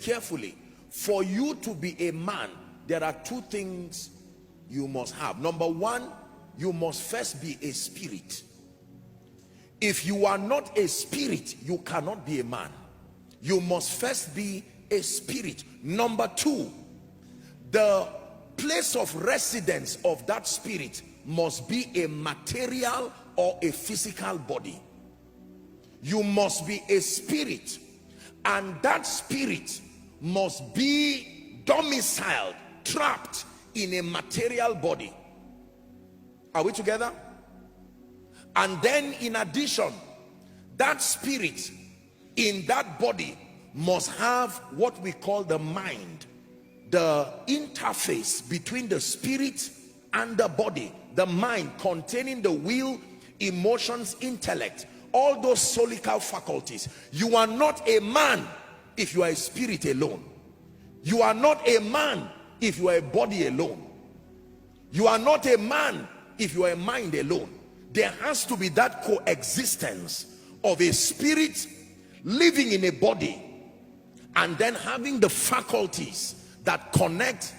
carefully. For you to be a man, there are two things you must have. Number one, you must first be a spirit. If you are not a spirit, you cannot be a man. You must first be a spirit. Number two, the place of residence of that spirit must be a material or a physical body. You must be a spirit, and that spirit must be domiciled, trapped in a material body. Are we together? And then in addition, that spirit in that body must have what we call the mind, the interface between the spirit and the body, the mind containing the will, emotions, intellect, all those solical faculties. You are not a man if you are a spirit alone. You are not a man if you are a body alone. You are not a man if you are a mind alone. There has to be that coexistence of a spirit living in a body and then having the faculties that connect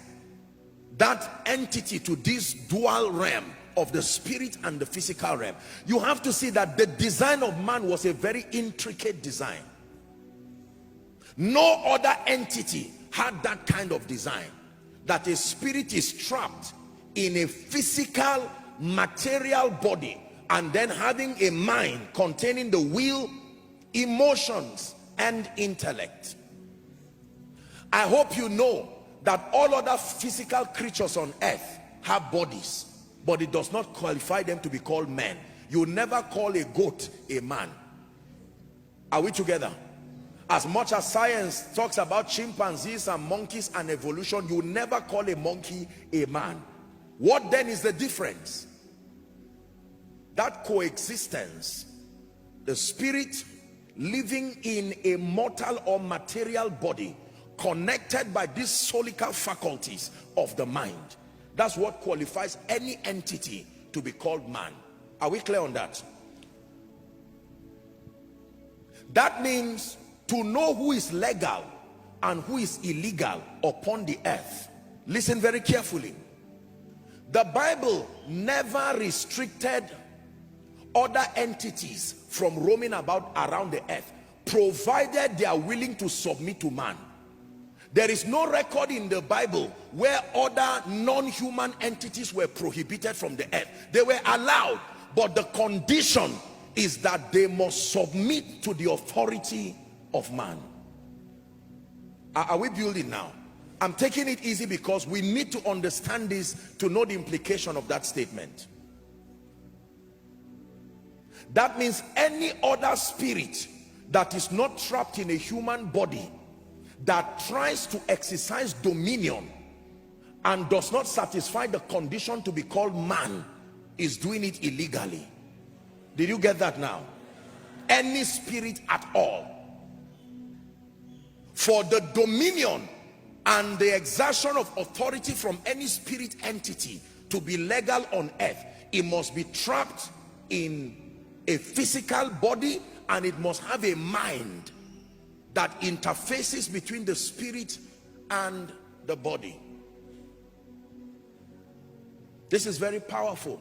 that entity to this dual realm of the spirit and the physical realm. You have to see that the design of man was a very intricate design. No other entity had that kind of design, that a spirit is trapped in a physical material body and then having a mind containing the will, emotions, and intellect. I hope you know that all other physical creatures on earth have bodies, but it does not qualify them to be called men. You never call a goat a man. Are we together? As much as science talks about chimpanzees and monkeys and evolution, you never call a monkey a man. What then is the difference? That coexistence, the spirit living in a mortal or material body connected by these solical faculties of the mind. That's what qualifies any entity to be called man. Are we clear on that? That means to know who is legal and who is illegal upon the earth. Listen very carefully. The Bible never restricted other entities from roaming about around the earth, provided they are willing to submit to man. There is no record in the Bible where other non-human entities were prohibited from the earth. They were allowed, but the condition is that they must submit to the authority of man. Are we building now? I'm taking it easy because we need to understand this to know the implication of that statement. That means any other spirit that is not trapped in a human body, that tries to exercise dominion and does not satisfy the condition to be called man, is doing it illegally. Did you get that now? Any spirit at all. For the dominion and the exertion of authority from any spirit entity to be legal on earth, it must be trapped in a physical body, and it must have a mind that interfaces between the spirit and the body. This is very powerful.